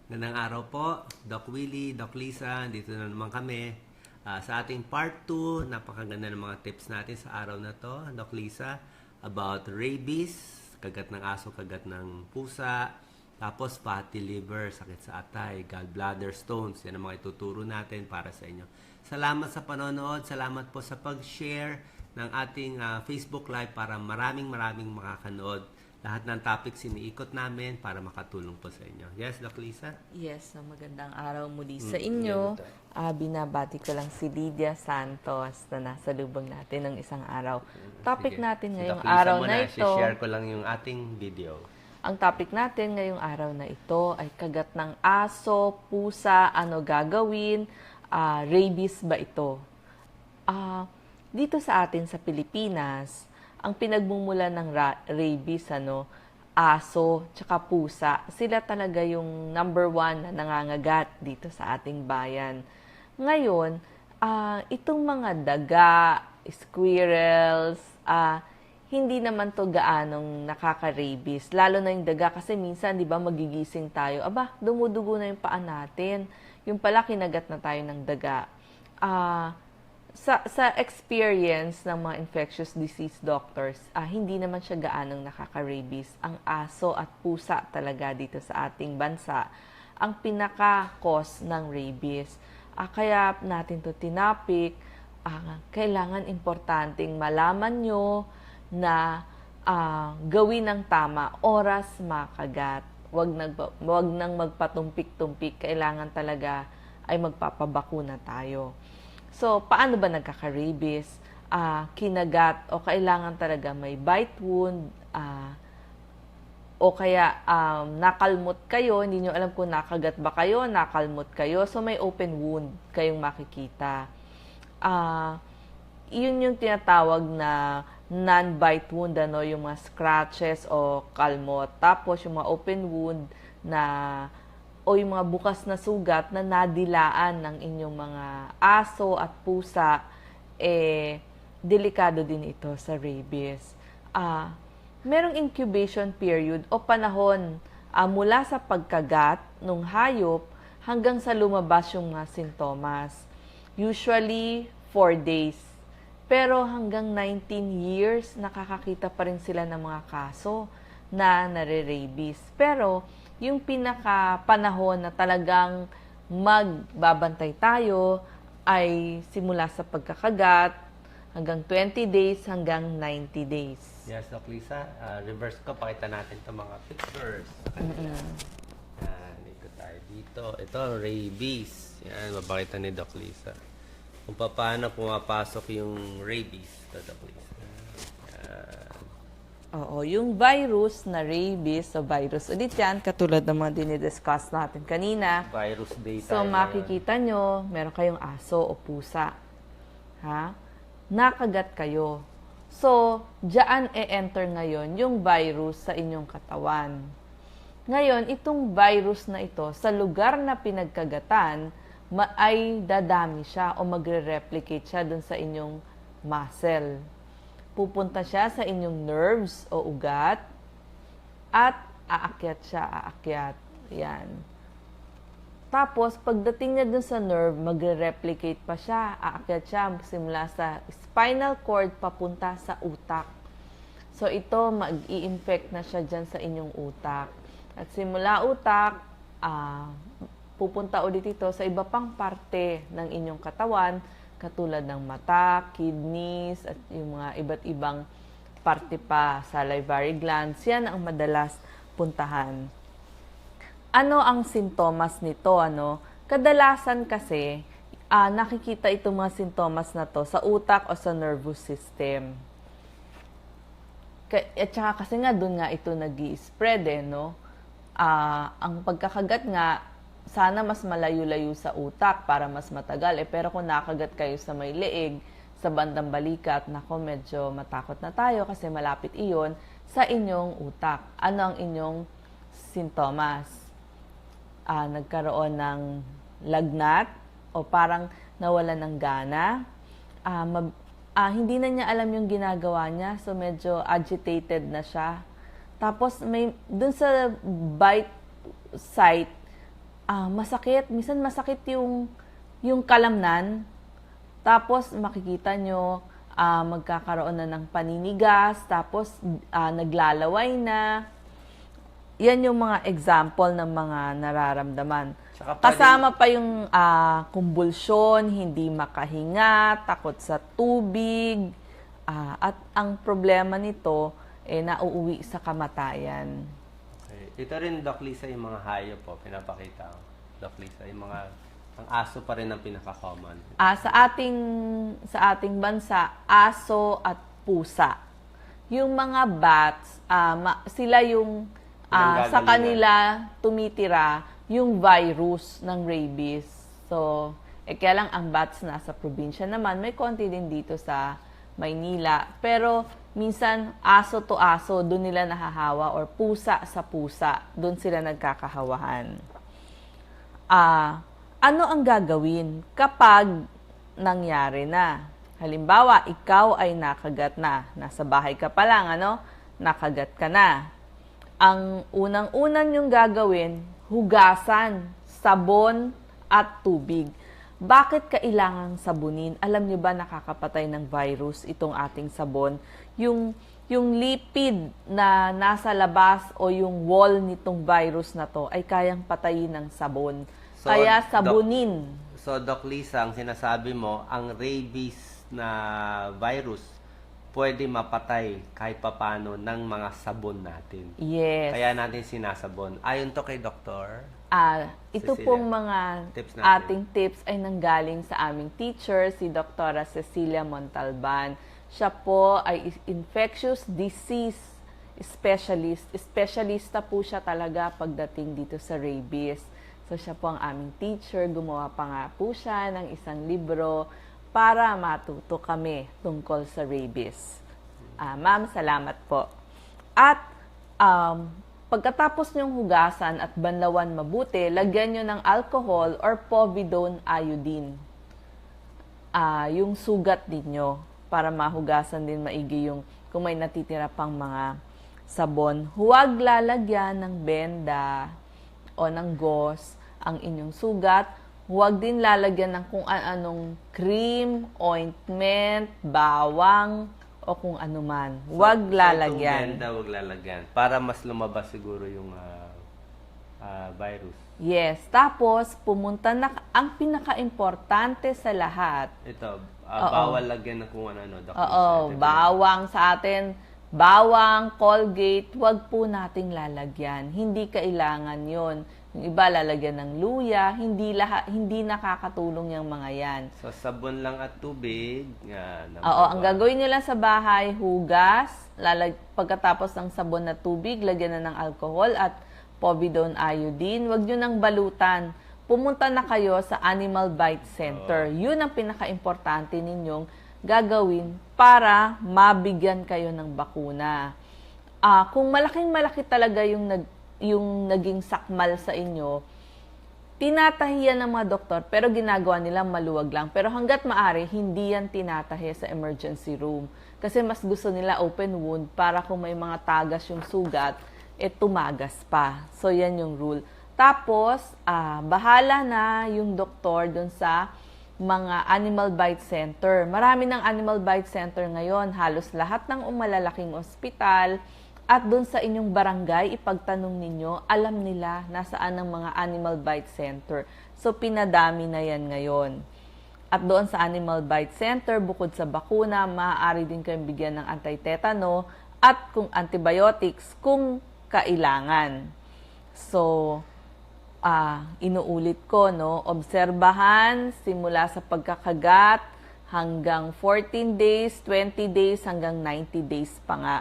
Gandang araw po, Doc Willie, Doc Lisa, dito na naman kami. Sa ating part 2, napakaganda ng mga tips natin sa araw na to, Doc Lisa, about rabies, kagat ng aso, kagat ng pusa, tapos fatty liver, sakit sa atay, gallbladder stones. Yan ang mga ituturo natin para sa inyo. Salamat sa panonood, salamat po sa pag-share ng ating Facebook Live para maraming makakanood. Lahat ng topics iniikot namin para makatulong po sa inyo. Yes, Doc Lisa? Yes, so magandang araw muli sa inyo. Binabati ko lang si Lydia Santos na nasa lubang natin ng isang araw. Topic natin ngayong araw na ito. Share ko lang yung ating video. Ang topic natin ngayong araw na ito ay kagat ng aso, pusa, ano gagawin, rabies ba ito? Dito sa atin sa Pilipinas, ang pinagmumulan ng rabies, aso, tsaka pusa, sila talaga yung number 1 na nangangagat dito sa ating bayan. Ngayon, itong mga daga, squirrels, hindi naman to gaanong nakaka-rabies. Lalo na yung daga kasi minsan, di ba, magigising tayo. Aba, dumudugo na yung paa natin. Yung pala, kinagat na tayo ng daga. Sa experience ng mga infectious disease doctors, hindi naman siya gaanong nakaka-rabies. Ang aso at pusa talaga dito sa ating bansa ang pinaka-cause ng rabies. Kaya natin to tinapik, kailangan importanteng malaman nyo na gawin ng tama, oras makagat. Wag nang magpatumpik-tumpik, kailangan talaga ay magpapabakuna tayo. So, paano ba nagkaka-rabies? Kinagat o kailangan talaga may bite wound o kaya nakalmot kayo, hindi nyo alam kung nakagat ba kayo, nakalmot kayo, so may open wound kayong makikita. Yun yung tinatawag na non-bite wound, yung mga scratches o kalmot. Tapos yung mga open wound o yung mga bukas na sugat na nadilaan ng inyong mga aso at pusa, delikado din ito sa rabies. Merong incubation period o panahon mula sa pagkagat ng hayop hanggang sa lumabas yung mga sintomas. Usually, 4 days. Pero hanggang 19 years, nakakakita pa rin sila ng mga kaso na nare-rabies. Pero, yung pinaka-panahon na talagang magbabantay tayo ay simula sa pagkakagat hanggang 20 days hanggang 90 days. Yes, Doc Lisa. Reverse ko, pakita natin itong mga pictures. Dito tayo dito. Ito, rabies. Yan, mapakita ni Doc Lisa. Kung paano pumapasok yung rabies. Ito, Doc Lisa. Oo, yung virus na rabies, so virus ulit yan, katulad ng mga dinidiscuss natin kanina. Virus data. So, makikita nyo, meron kayong aso o pusa. Nakagat kayo. So, diyan e-enter ngayon yung virus sa inyong katawan. Ngayon, itong virus na ito, sa lugar na pinagkagatan, ay dadami siya o magre-replicate siya dun sa inyong muscle. Pupunta siya sa inyong nerves o ugat at aakyat siya, aakyat. Yan. Tapos, pagdating niya dun sa nerve, magre-replicate pa siya, aakyat siya simula sa spinal cord papunta sa utak. So, ito, mag-i-infect na siya dyan sa inyong utak. At simula utak, pupunta ulit ito sa iba pang parte ng inyong katawan, katulad ng mata, kidneys, at yung mga iba't ibang parte pa, salivary glands, yan ang madalas puntahan. Ano ang sintomas nito? Kadalasan kasi, nakikita itong mga sintomas na to sa utak o sa nervous system. At saka kasi nga, doon nga ito nag-i-spread ang pagkakagat nga, sana mas malayo-layo sa utak para mas matagal. Pero kung nakagat kayo sa may leeg, sa bandang balikat, nako, medyo matakot na tayo kasi malapit iyon sa inyong utak. Ano ang inyong sintomas? Nagkaroon ng lagnat o parang nawalan ng gana. Hindi na niya alam yung ginagawa niya, so medyo agitated na siya. Tapos, dun sa bite site, masakit. Minsan masakit yung kalamnan. Tapos makikita nyo, magkakaroon na ng paninigas. Tapos naglalaway na. Yan yung mga example ng mga nararamdaman. Kasama pa yung kumbulsyon, hindi makahinga, takot sa tubig. At ang problema nito, nauuwi sa kamatayan. Okay. Ito rin, Doc Lisa, yung mga hayop po, pinapakita ko. Doc Lisa, yung mga, ang aso pa rin ang pinaka-common. Sa ating bansa, aso at pusa. Yung mga bats, sila yung sa kanila tumitira yung virus ng rabies. So, kaya lang ang bats nasa probinsya naman, may konti din dito sa Maynila. Pero minsan aso to aso, doon nila nahahawa, or pusa sa pusa, doon sila nagkakahawahan. Ano ang gagawin kapag nangyari na? Halimbawa, ikaw ay nakagat na. Nasa bahay ka pa lang, nakagat ka na. Ang unang-unan yung gagawin, hugasan, sabon at tubig. Bakit kailangang sabunin? Alam niyo ba nakakapatay ng virus itong ating sabon? Yung lipid na nasa labas o yung wall nitong virus na to ay kayang patayin ng sabon. So, kaya sabunin. Doc Lisa, ang sinasabi mo, ang rabies na virus pwede mapatay kahit papano ng mga sabon natin. Yes. Kaya natin sinasabon. Ayon to kay Doktor Ito Cecilia. pong mga Tips natin. ating tips ay nanggaling sa aming teacher, si Dr. Cecilia Montalban. Siya po ay infectious disease specialist. Specialista po siya talaga pagdating dito sa rabies. So siya po ang aming teacher. Gumawa pa nga po siya ng isang libro para matuto kami tungkol sa rabies. Ma'am, salamat po. At pagkatapos nyong hugasan at banlawan mabuti, lagyan nyo ng alcohol or povidone iodine. Yung sugat ninyo para mahugasan din maigi yung kung may natitira pang mga sabon. Huwag lalagyan ng benda o ng gauze ang inyong sugat. Huwag din lalagyan ng kung anong cream, ointment, bawang, o kung ano man. Huwag lalagyan. Huwag lalagyan. Para mas lumabas siguro yung virus. Yes. Tapos, pumunta na, ang pinaka-importante sa lahat. Ito, bawal lagyan ng kung ano. Bawang sa atin. Bawang, Colgate, huwag po nating lalagyan. Hindi kailangan yon. Yung iba lalagyan ng luya, hindi nakakatulong yung mga yan. So, sabon lang at tubig. Ang gagawin nyo lang sa bahay, hugas, pagkatapos ng sabon at tubig, lagyan na ng alcohol at povidone iodine. Huwag nyo nang balutan. Pumunta na kayo sa Animal Bite Center. Yun ang pinaka-importante ninyong gagawin para mabigyan kayo ng bakuna. Kung malaking-malaki talaga yung naging sakmal sa inyo, tinatahiyan ng mga doktor, pero ginagawa nila maluwag lang. Pero hanggat maaari, hindi yan tinatahi sa emergency room. Kasi mas gusto nila open wound para kung may mga tagas yung sugat, tumagas pa. So, yan yung rule. Tapos, bahala na yung doktor dun sa mga Animal Bite Center. Marami ng Animal Bite Center ngayon. Halos lahat ng malalaking ospital at doon sa inyong barangay, ipagtanong ninyo, alam nila nasaan ang mga Animal Bite Center. So, pinadami na yan ngayon. At doon sa Animal Bite Center, bukod sa bakuna, maaari din kayong bigyan ng anti-tetano at kung antibiotics kung kailangan. So, inuulit ko, obserbahan simula sa pagkakagat hanggang 14 days, 20 days, hanggang 90 days pa nga.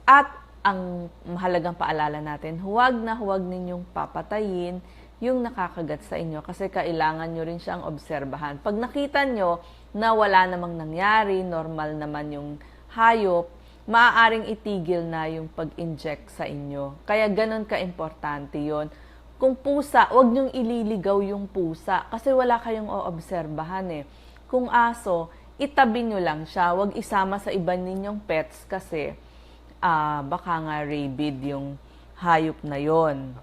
At ang mahalagang paalala natin, huwag ninyong papatayin yung nakakagat sa inyo kasi kailangan nyo rin siyang obserbahan. Pag nakita nyo na wala namang nangyari, normal naman yung hayop, maaaring itigil na yung pag-inject sa inyo. Kaya ganun ka-importante yon. Kung pusa, huwag nyong ililigaw yung pusa kasi wala kayong oobserbahan . Kung aso, itabi nyo lang siya. Huwag isama sa iba ninyong pets kasi baka nga rabid yung hayop na yon.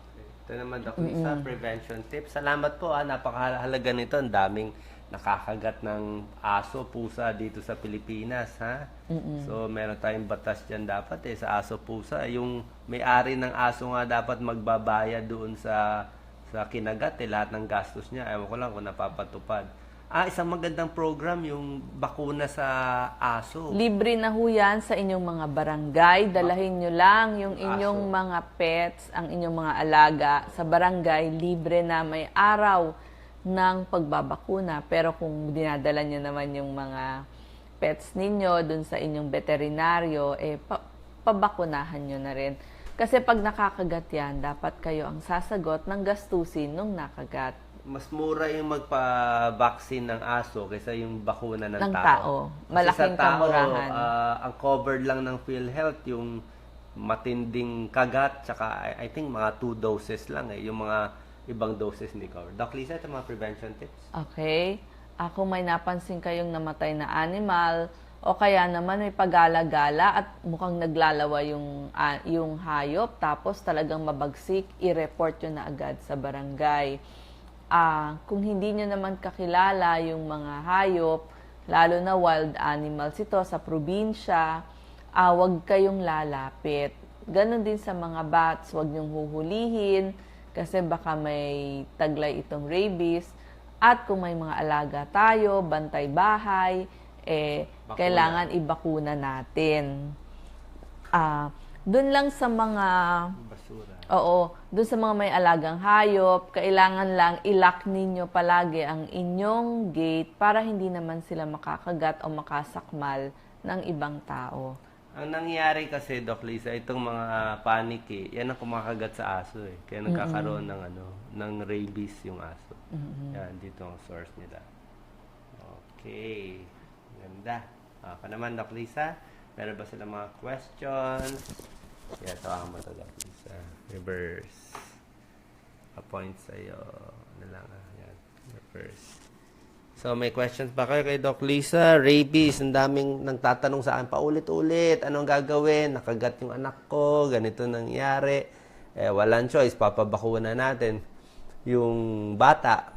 Ito naman, Doc Lisa, prevention tips. Salamat po, napakahalaga nito. Ang daming nakakagat ng aso, pusa dito sa Pilipinas, ha? So, meron tayong batas dyan dapat sa aso, pusa. Yung may-ari ng aso nga dapat magbabayad doon sa kinagat, lahat ng gastos niya. Ewan ko lang kung napapatupad. Isang magandang program, yung bakuna sa aso. Libre na ho yan sa inyong mga barangay. Dalahin nyo lang yung inyong mga pets, ang inyong mga alaga sa barangay. Libre na, may araw ng pagbabakuna. Pero kung dinadala nyo naman yung mga pets ninyo dun sa inyong veterinaryo, pabakunahan nyo na rin. Kasi pag nakakagat yan, dapat kayo ang sasagot ng gastusin nung nakagat. Mas mura yung magpa-vaccine ng aso kaysa yung bakuna ng tao. Tao. Malaking Kasi sa tao, kamurahan. ang covered lang ng PhilHealth, yung matinding kagat, tsaka I think mga 2 doses lang yung mga ibang doses hindi covered. Doc Lisa, ito mga prevention tips. Okay. Kung may napansin kayong namatay na animal, o kaya naman may pagala-gala at mukhang naglalawa yung hayop, tapos talagang mabagsik, i-report yun na agad sa barangay. Kung hindi nyo naman kakilala yung mga hayop, lalo na wild animals ito sa probinsya, wag kayong lalapit. Ganon din sa mga bats, wag nyong huhulihin kasi baka may taglay itong rabies. At kung may mga alaga tayo, bantay bahay, kailangan ibakuna natin. Doon lang sa mga Basura. Oo, doon sa mga may alagang hayop, kailangan lang i-lock ninyo palagi ang inyong gate para hindi naman sila makakagat o makasakmal ng ibang tao. Ang nangyari kasi, Doc Lisa, itong mga paniki, yan ang kumakagat sa aso Kaya nagkakaroon ng rabies yung aso. Yan, dito ang source nila. Okay. Ganda. Pa naman, Doc Lisa, meron ba sila mga questions? Tawagan mo ito, Doc Lisa. Reverse. Appoint sa'yo. Yan. Reverse. So, may questions ba kayo kay Doc Lisa? Rabies. Ang daming nagtatanong sa akin paulit-ulit. Anong gagawin? Nakagat yung anak ko. Ganito nangyari. Walang choice. Papabakuna natin. Yung bata,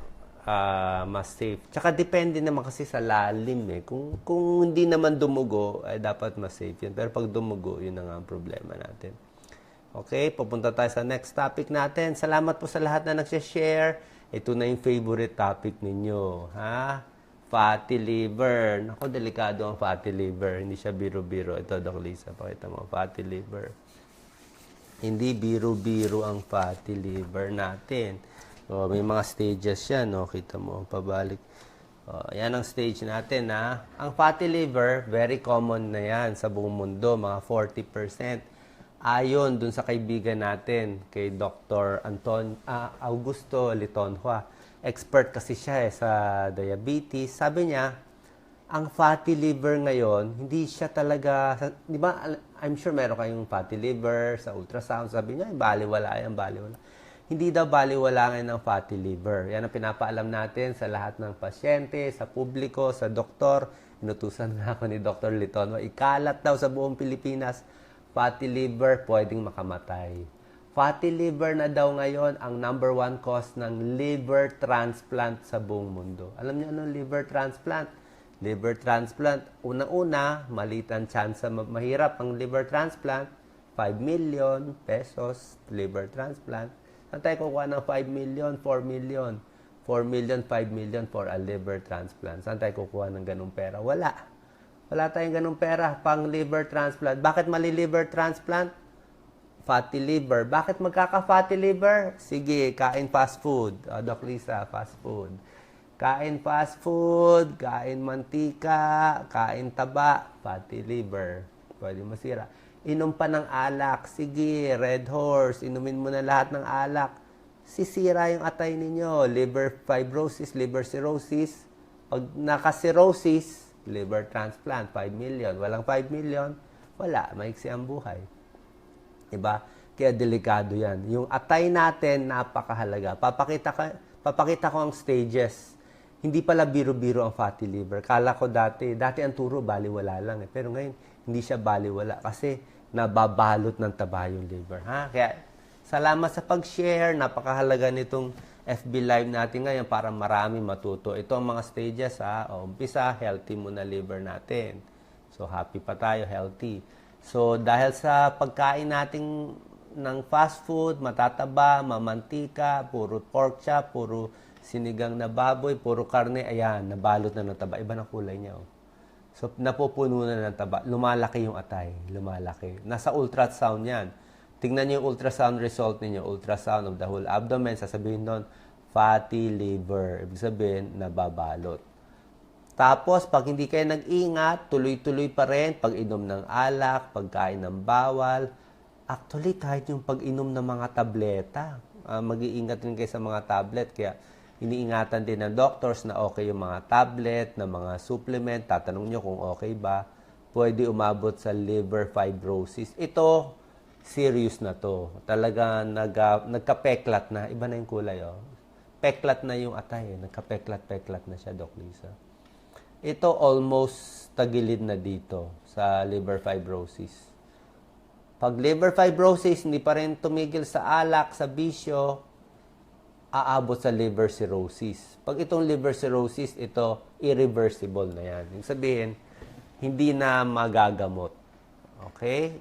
mas safe. Tsaka depende naman kasi sa lalim Kung hindi naman dumugo, dapat mas safe yun. Pero pag dumugo, yun na nga ang problema natin. Okay, pupunta tayo sa next topic natin. Salamat po sa lahat na nagsha-share. Ito na yung favorite topic ninyo. Fatty liver. Naku, delikado ang fatty liver. Hindi siya biro-biro. Ito, Doc Lisa, pakita mo. Fatty liver. Hindi biro-biro ang fatty liver natin. May mga stages yan. Kita mo, pabalik. Yan ang stage natin. Ang fatty liver, very common na yan sa buong mundo. Mga 40%. Ayon dun sa kaibigan natin, kay Dr. Augusto Litonhua. Expert kasi siya sa diabetes. Sabi niya, ang fatty liver ngayon, hindi siya talaga, di ba, I'm sure meron kayong fatty liver sa ultrasound. Sabi niya, baliwala yan, baliwala. Hindi daw baliwala ngayon ang fatty liver. Yan ang pinapaalam natin sa lahat ng pasyente, sa publiko, sa doktor. Inutusan na ako ni Dr. Litonhua. Ikalat daw sa buong Pilipinas, fatty liver, pwedeng makamatay. Fatty liver na daw ngayon ang number 1 cause ng liver transplant sa buong mundo. Alam niyo ano liver transplant? Liver transplant, una-una, maliit ang chance mahirap ang liver transplant. 5 million pesos, liver transplant. Saan tayo kukuha ng 5 million, 4 million? 4 million, 5 million for a liver transplant. Saan tayo kukuha ng ganung pera? Wala. Wala tayong ganung pera pang liver transplant. Bakit mali liver transplant? Fatty liver. Bakit magkaka-fatty liver? Sige, kain fast food. Doc Lisa, fast food. Kain fast food, kain mantika, kain taba, fatty liver. Pwede masira. Inom pa ng alak. Sige, Red Horse. Inumin mo na lahat ng alak. Sisira yung atay ninyo. Liver fibrosis, liver cirrhosis. Pag naka-cirrhosis, liver transplant, 5 million. Walang 5 million, wala. Maiksi ang buhay. Diba? Kaya delikado yan. Yung atay natin, napakahalaga. Papakita ko ang stages. Hindi pala biro-biro ang fatty liver. Kala ko dati ang turo, baliwala lang. Pero ngayon, hindi siya baliwala kasi nababalot ng taba yung liver. Kaya Salamat sa pag-share. Napakahalaga nitong FB Live natin ngayon para marami matuto. Ito ang mga stages ha. O, umpisa, healthy muna liver natin. So, happy pa tayo, healthy. So, dahil sa pagkain natin ng fast food, matataba, mamantika, puro pork chop, puro sinigang na baboy, puro karne, ayan, nabalot na ng taba. Iba na kulay niya. Oh. So, napupuno na ng taba. Lumalaki yung atay. Lumalaki. Nasa ultrasound yan. Tingnan niyo yung ultrasound result ninyo. Ultrasound of the whole abdomen. Sasabihin doon, fatty liver. Ibig sabihin, nababalot. Tapos, pag hindi kayo nag-ingat, tuloy-tuloy pa rin. Pag-inom ng alak, pagkain ng bawal. Actually, kahit yung pag-inom ng mga tableta. Mag-iingat rin kayo sa mga tablet. Kaya, iniingatan din ng doctors na okay yung mga tablet, na mga supplement. Tatanong nyo kung okay ba. Pwede umabot sa liver fibrosis. Ito, serious na to. Talaga nagka-peklat na. Iba na yung kulay, oh. Peklat na yung atay. Nagka-peklat-peklat na siya, Doc Lisa. Ito almost tagilid na dito sa liver fibrosis. Pag liver fibrosis, hindi pa rin tumigil sa alak, sa bisyo, aabot sa liver cirrhosis. Pag itong liver cirrhosis, ito irreversible na yan. Yung sabihin, hindi na magagamot. Okay?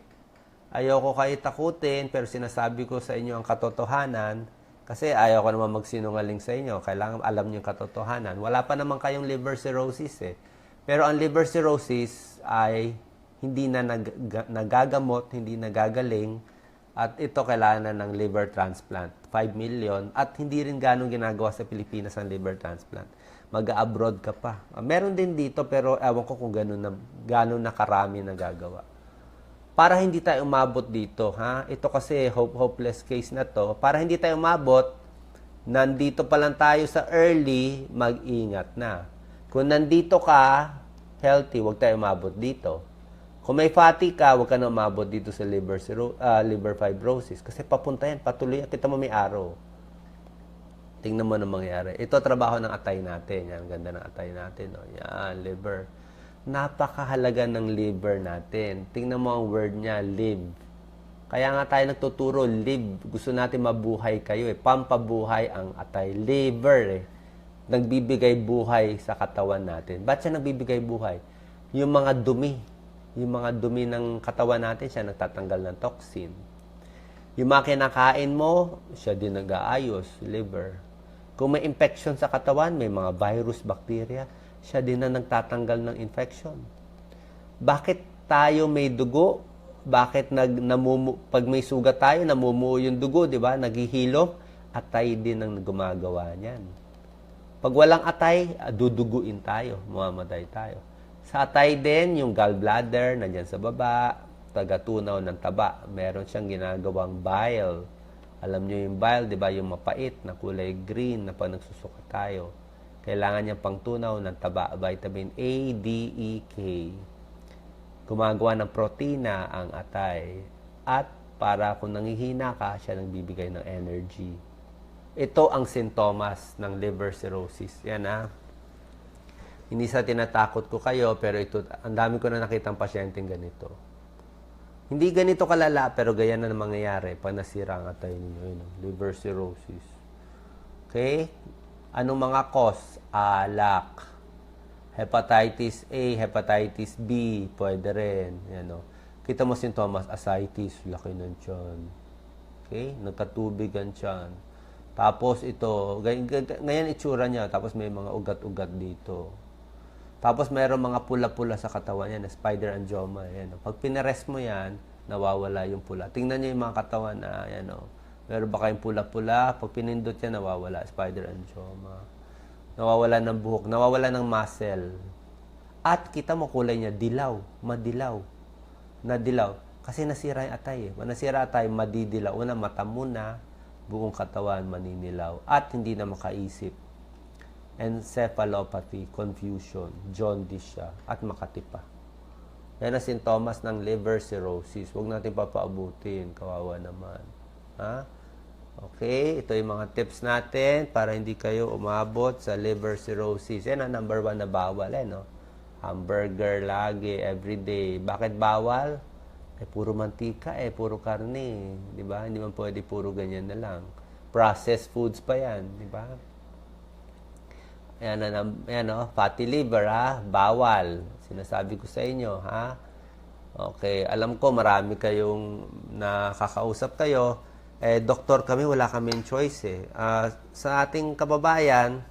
Ayoko kayo takutin, pero sinasabi ko sa inyo ang katotohanan kasi ayaw ko naman magsinungaling sa inyo. Kailangan alam niyo yung katotohanan. Wala pa naman kayong liver cirrhosis eh. Pero ang liver cirrhosis ay hindi na nagagamot, hindi nagagaling, at ito kailangan ng liver transplant. 5 million. At hindi rin ganong ginagawa sa Pilipinas ang liver transplant. Mag-abroad ka pa. Meron din dito pero ewan ko kung ganon na karami na gagawa. Para hindi tayo umabot dito, ha? Ito kasi hopeless case na to. Para hindi tayo umabot, nandito pa lang tayo sa early, mag-ingat na. Kung nandito ka, healthy, huwag tayo umabot dito. Kung may fatty ka, huwag ka na umabot dito sa liver fibrosis. Kasi papunta yan, patuloy. Kita mo may araw. Tingnan mo na mangyayari. Ito trabaho ng atay natin. Yan, ganda ng atay natin. Oh. Yan, liver. Napakahalaga ng liver natin. Tingnan mo ang word niya, live. Kaya nga tayo nagtuturo, live. Gusto natin mabuhay kayo eh. Pampabuhay ang atay. Liver eh. Nagbibigay buhay sa katawan natin. Ba't siya nagbibigay buhay? Yung mga dumi. Yung mga dumi ng katawan natin, siya nagtatanggal ng toxin. Yung mga kinakain mo, siya din nag-aayos, liver. Kung may infection sa katawan, may mga virus, bacteria, siya din na nagtatanggal ng infection. Bakit tayo may dugo? Bakit pag may sugat tayo, namumuo yung dugo, di ba? Naghihilom, atay din ang gumagawa niyan. Pag walang atay, duduguin tayo, mamamatay tayo. Sa atay din, yung gallbladder, nandyan sa baba, taga-tunaw ng taba. Meron siyang ginagawang bile. Alam nyo yung bile, di ba? Yung mapait na kulay green na pag nagsusuka tayo. Kailangan niyang pangtunaw ng taba, vitamin A, D, E, K. Gumagawa ng protina ang atay. At para kung nangihina ka, siya nagbibigay ng energy. Ito ang sintomas ng liver cirrhosis. Yan ha. Hindi sa tinatakot ko kayo, pero ito, ang dami ko na nakitang pasyenteng ganito. Hindi ganito kalala, pero ganyan na mangyayari pag nasira ang atay ninyo. Yun, liver cirrhosis. Okay? Anong mga cause? Alak. Hepatitis A, hepatitis B, pwede rin. Yan, no? Kita mo sintomas, ascites, laki ng tiyan. Okay? Nagkatubig ang tiyan. Tapos ito, ganyan itsura niya, tapos may mga ugat-ugat dito. Tapos mayroong mga pula-pula sa katawan yan, spider angioma. Yan, no? Pag pinares mo yan, nawawala yung pula. Tingnan niyo yung mga katawan na, yan, no? Meron ba kayong pula-pula? Pag pinindot yan, nawawala. Spider angioma. Nawawala ng buhok. Nawawala ng muscle. At kita mo kulay niya, dilaw. Madilaw. Nadilaw. Kasi nasira yung atay. Nasira atay, madidilaw. Una, mata mo na, buong katawan, maninilaw. At hindi na makaisip. Encephalopathy, confusion, jaundice siya, at makati pa. Yan ang sintomas ng liver cirrhosis. Huwag natin papaabutin. Kawawa naman. Ha? Okay, ito yung mga tips natin para hindi kayo umabot sa liver cirrhosis. Yan ang number 1 na bawal, no? Hamburger lagi, everyday. Bakit bawal? puro mantika, puro karne, di ba? Hindi man pwede puro ganyan na lang. Processed foods pa yan, di ba? Ayan, fatty liver, ha? Bawal. Sinasabi ko sa inyo, ha? Okay, alam ko marami kayong nakakausap kayo. Doktor kami, wala kaming choice, sa ating kababayan,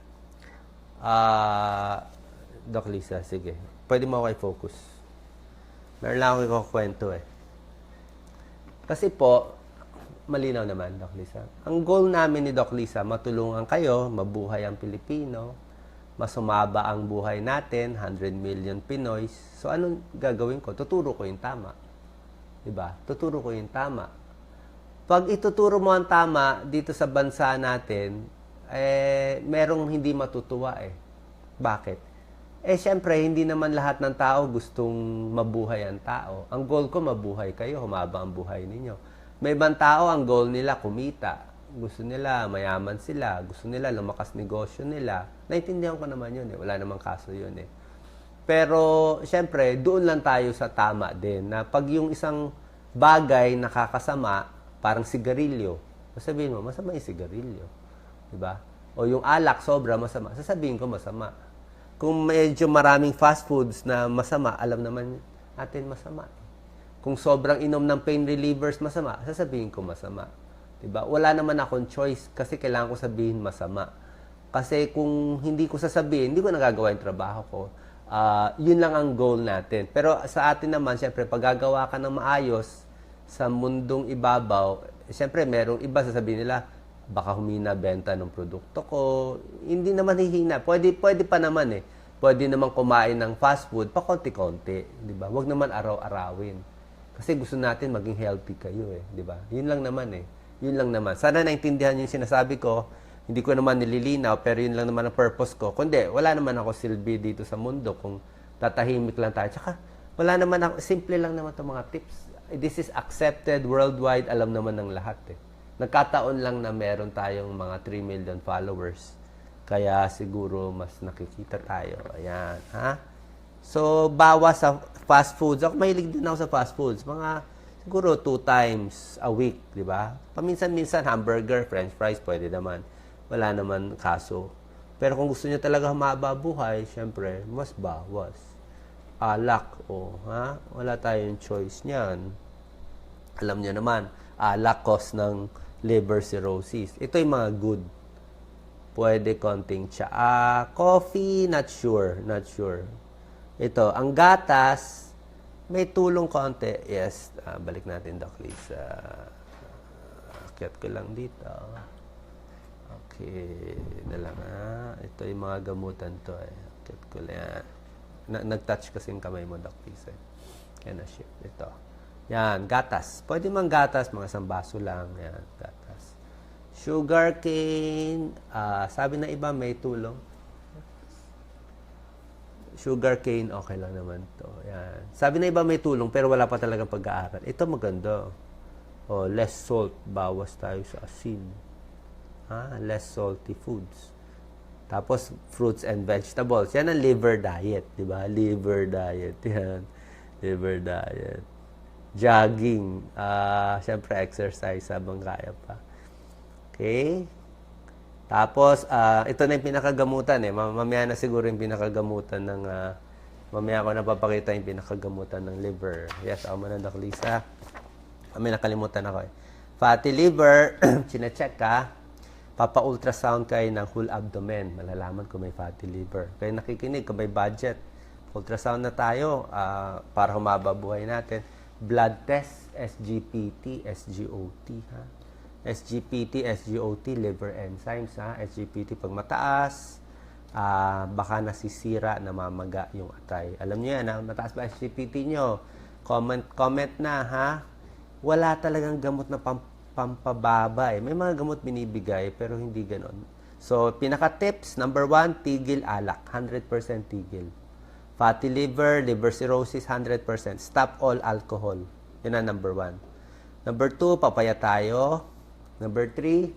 Doc Lisa, sige. Pwede mo ako i-focus. Meron lang ako ikukwento, Kasi po, malinaw naman, Doc Lisa. Ang goal namin ni Doc Lisa, matulungan kayo, mabuhay ang Pilipino, mas sumaba ang buhay natin, 100 million Pinoys. So, anong gagawin ko? Tuturo ko yung tama. Diba? Tuturo ko yung tama. Pag ituturo mo ang tama dito sa bansa natin, merong hindi matutuwa, Bakit? Siyempre, hindi naman lahat ng tao gustong mabuhay ang tao. Ang goal ko, mabuhay kayo, humaba ang buhay ninyo. May ibang tao, ang goal nila, kumita. Gusto nila, mayaman sila. Gusto nila, lumakas negosyo nila. Naintindihan ko naman yun, Wala namang kaso yun, Pero, siyempre, doon lang tayo sa tama din. Na pag yung isang bagay nakakasama, parang sigarilyo, sasabihin mo, masama yung sigarilyo. Diba? O yung alak, sobra masama. Sasabihin ko, masama. Kung medyo maraming fast foods na masama, alam naman natin masama. Kung sobrang inom ng pain relievers, masama. Sasabihin ko, masama. Diba? Wala naman akong choice kasi kailangan ko sabihin masama. Kasi kung hindi ko sasabihin, hindi ko nagagawa yung trabaho ko. Yun lang ang goal natin. Pero sa atin naman, siyempre, pag gagawa ka ng maayos sa mundong ibabaw, siyempre, merong iba sasabihin nila, baka humina benta ng produkto ko. Hindi naman hihina. Pwede pa naman Pwede naman kumain ng fast food pa konti-konti. Diba? Huwag naman araw-arawin. Kasi gusto natin maging healthy kayo Diba? Yun lang naman Yun lang naman. Sana naintindihan yung sinasabi ko. Hindi ko naman nililinaw, pero yun lang naman ang purpose ko. Kundi, wala naman ako silbi dito sa mundo kung tatahimik lang tayo. Tsaka, wala naman ako, simple lang naman itong mga tips. This is accepted worldwide, alam naman ng lahat Nagkataon lang na meron tayong mga 3 million followers. Kaya siguro mas nakikita tayo. Ayan, ha? So, bawas sa fast foods. Ako mahilig din ako sa fast foods. Mga siguro 2 times a week, di ba? Paminsan-minsan, hamburger, french fries, pwede naman. Wala naman kaso. Pero kung gusto niyo talaga humaba buhay, syempre, mas bawas. Alak, ha? Wala tayong choice niyan. Alam niyo naman, alak cause ng liver cirrhosis. Ito yung mga good. Pwede konting tsaa. Coffee, not sure. Ito, ang gatas, may tulong konti. Yes, balik natin, Doc Lisa. Akyat ko lang dito. Okay, na lang Ito yung mga gamutan to Akyat ko lang. Nag-touch kasi yung kamay mo, Doc Lisa. Kaya na-shift. Ito. Yan, gatas. Pwede mang gatas, mga sambaso lang. Yan, gatas. Sugar cane. Sabi na iba, may tulong. Sugar cane, okay lang naman to. Yan. Sabi na iba may tulong, pero wala pa talagang pag-aaral. Ito maganda. Less salt. Bawas tayo sa asin. Less salty foods. Tapos, fruits and vegetables. Yan ang liver diet. Diba? Liver diet. Yan. Liver diet. Jogging. Siyempre, exercise habang kaya pa. Okay? Tapos, ito na yung pinakagamutan Mamaya na siguro yung pinakagamutan ng... mamaya ko napapakita yung pinakagamutan ng liver. Yes, ako muna, Doc Lisa. May nakalimutan ako Fatty liver, chinecheck ka. Papa-ultrasound kayo ng whole abdomen. Malalaman kung may fatty liver. Kaya nakikinig, kung may budget. Ultrasound na tayo para humaba buhay natin. Blood test, SGPT, SGOT, SGPT, SGOT, liver enzymes, SGPT pag mataas, baka nasisira, namamaga yung atay. Alam niyo yan, mataas ba SGPT nyo? Comment na, Wala talagang gamot na pampababa May mga gamot binibigay, pero hindi ganon. So, pinaka-tips, number 1, tigil alak. 100% tigil. Fatty liver, liver cirrhosis, 100%. Stop all alcohol. Yun ang number 1. Number 2, papaya tayo. Number 3,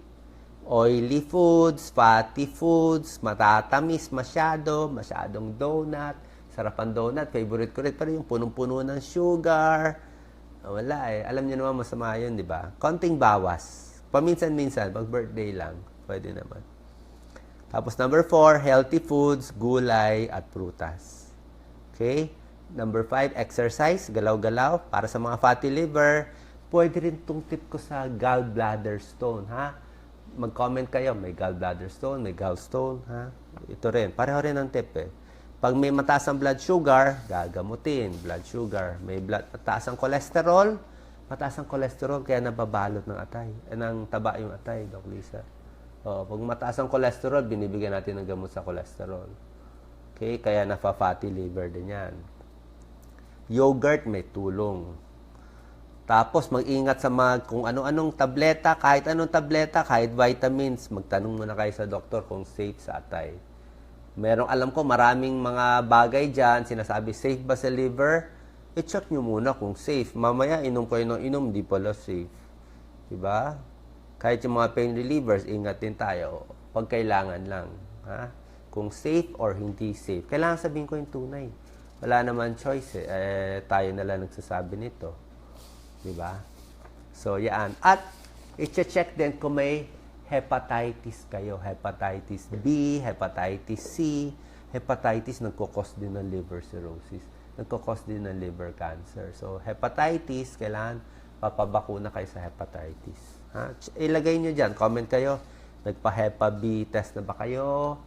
oily foods, fatty foods, matatamis masyadong donut. Sarapan donut, favorite ko rin. Pero yung punong-puno ng sugar, Wala eh. Alam niyo naman masama yun, di ba? Konting bawas. Paminsan-minsan, pag birthday lang, pwede naman. Tapos number 4, healthy foods, gulay at prutas. Okay? Number 5, exercise, galaw-galaw. Para sa mga fatty liver, pwede rin itong tip ko sa gallbladder stone, ha? Mag-comment kayo, may gallbladder stone, may gallstone, ha? Ito rin, pareho rin ang tip eh. Pag may mataas ang blood sugar, gagamutin, blood sugar. May mataas ang cholesterol, kaya nababalot ng atay. Ng taba yung atay, Doc Lisa. Pag mataas ang cholesterol, binibigyan natin ng gamot sa cholesterol. Okay, kaya nafa-fatty liver din yan. Yogurt, may tulong. Tapos, mag-ingat sa kung ano-anong tableta, kahit vitamins, magtanong muna kayo sa doktor kung safe sa atay. Alam ko, maraming mga bagay dyan, sinasabi, safe ba sa liver? I-check nyo muna kung safe. Mamaya, inom kayo ng inom, di pala safe. Diba? Kahit yung mga pain relievers, ingat din tayo. Pag kailangan lang. Ha? Kung safe or hindi safe. Kailangan sabihin ko yung tunay. Wala naman choice eh. Tayo na lang nagsasabi nito. Diba? So, yan. At, i-check din kung may hepatitis kayo. Hepatitis B, hepatitis C. Hepatitis nagkukos din ng liver cirrhosis. Nagkukos din ng liver cancer. So, hepatitis, kailangan papabakuna kayo sa hepatitis. Ha? Ilagay nyo dyan. Comment kayo. Nagpa-Hepa B test na ba kayo?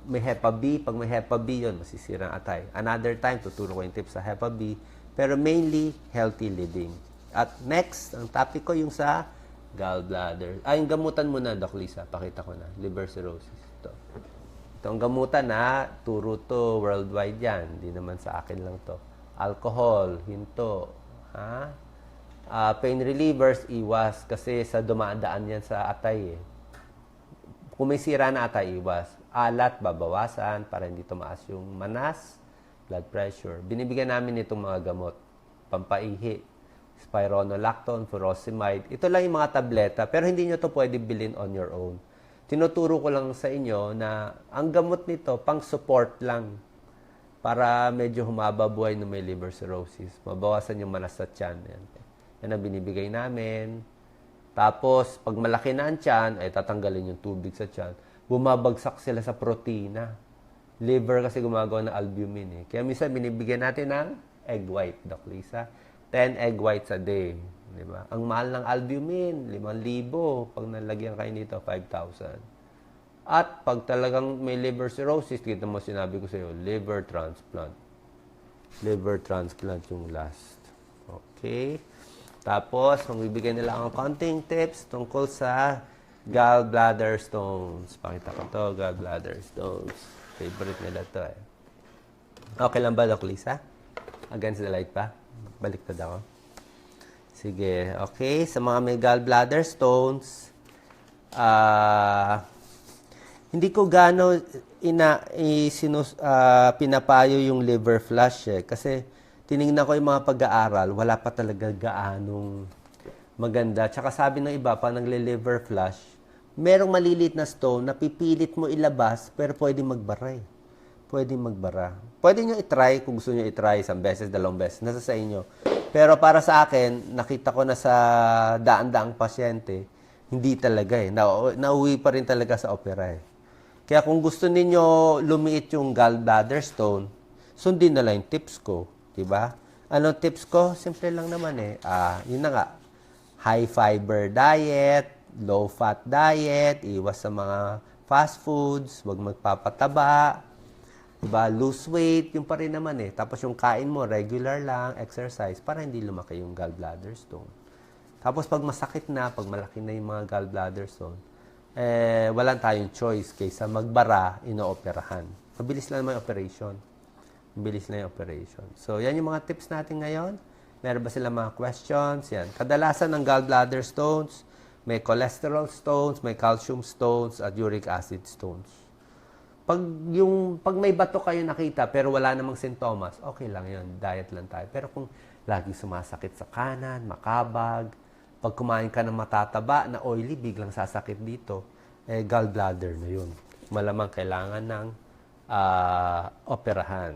May Hepa B. Pag may Hepa B, yun, masisira ang atay. Another time, tuturo ko yung tips sa Hepa B. Pero mainly, healthy living. At next, ang topic ko yung sa gallbladder. Yung gamutan muna, Doc Lisa. Pakita ko na. Liver cirrhosis. Ito ang gamutan na turo to worldwide yan. Hindi naman sa akin lang to. Alcohol, hinto. Ha? Pain relievers, iwas. Kasi sa dumadaan yan sa atay eh. Kung may sira na atay, iwas. Alat, babawasan para hindi tumaas yung manas, blood pressure. Binibigyan namin itong mga gamot. Pampaihi. Spironolactone, furosemide. Ito lang yung mga tableta, pero hindi nyo to pwede bilhin on your own. Tinuturo ko lang sa inyo na ang gamot nito, pang-support lang para medyo humaba buhay na may liver cirrhosis. Mabawasan yung manas sa tiyan. Yan ang binibigay namin. Tapos, pag malaki na ang tiyan, ay tatanggalin yung tubig sa tiyan. Bumabagsak sila sa protina. Liver kasi gumagawa ng albumin eh. Kaya minsan binibigyan natin ng egg white, Doc Lisa. 10 egg whites a day. Diba? Ang mahal ng albumin, 5,000. Pag nalagyan kayo nito, 5,000. At pag talagang may liver cirrhosis, kita mo sinabi ko sa iyo, liver transplant. Liver transplant yung last. Okay? Tapos, magbibigay nila ang konting tips tungkol sa gallbladder stones. Pakita ko to, gallbladder stones. Favorite nila to eh. Okay lang ba, Doc Lisa? Against the light pa? Baliktad ako. Sige, okay. Sa mga may gallbladder stones, hindi ko pinapayo yung liver flush eh. Kasi tinignan ko yung mga pag-aaral, wala pa talaga gaanong maganda. Tsaka sabi ng iba, pa nagle-liver flush, merong maliliit na stone na pipilit mo ilabas, pero pwedeng magbara eh. Pwedeng magbara. Pwede nyo itry kung gusto nyo itry 1 beses, 2 beses. Nasa sa inyo. Pero para sa akin, nakita ko na sa daan-daang pasyente, hindi talaga eh. Nauwi pa rin talaga sa opera eh. Kaya kung gusto ninyo lumiit yung gallbladder stone, sundin na lang yung tips ko. Diba? Ano tips ko? Simple lang naman eh. Yun na nga. High fiber diet, low fat diet, iwas sa mga fast foods, wag magpapataba, diba? Lose weight, yung pa rin naman eh. Tapos yung kain mo, regular lang, exercise, para hindi lumaki yung gallbladder stone. Tapos pag masakit na, pag malaki na yung mga gallbladder stone, walang tayong choice kaysa magbara, inooperahan. Mabilis lang naman yung operation. Mabilis na yung operation. So, yan yung mga tips natin ngayon. Meron ba sila mga questions? Yan. Kadalasan ng gallbladder stones, may cholesterol stones, may calcium stones, at uric acid stones. Pag may bato kayo nakita pero wala namang sintomas, okay lang yun. Diet lang tayo. Pero kung lagi sumasakit sa kanan, makabag, pag kumain ka ng matataba na oily, biglang sasakit dito, gallbladder na yun. Malamang kailangan ng operahan.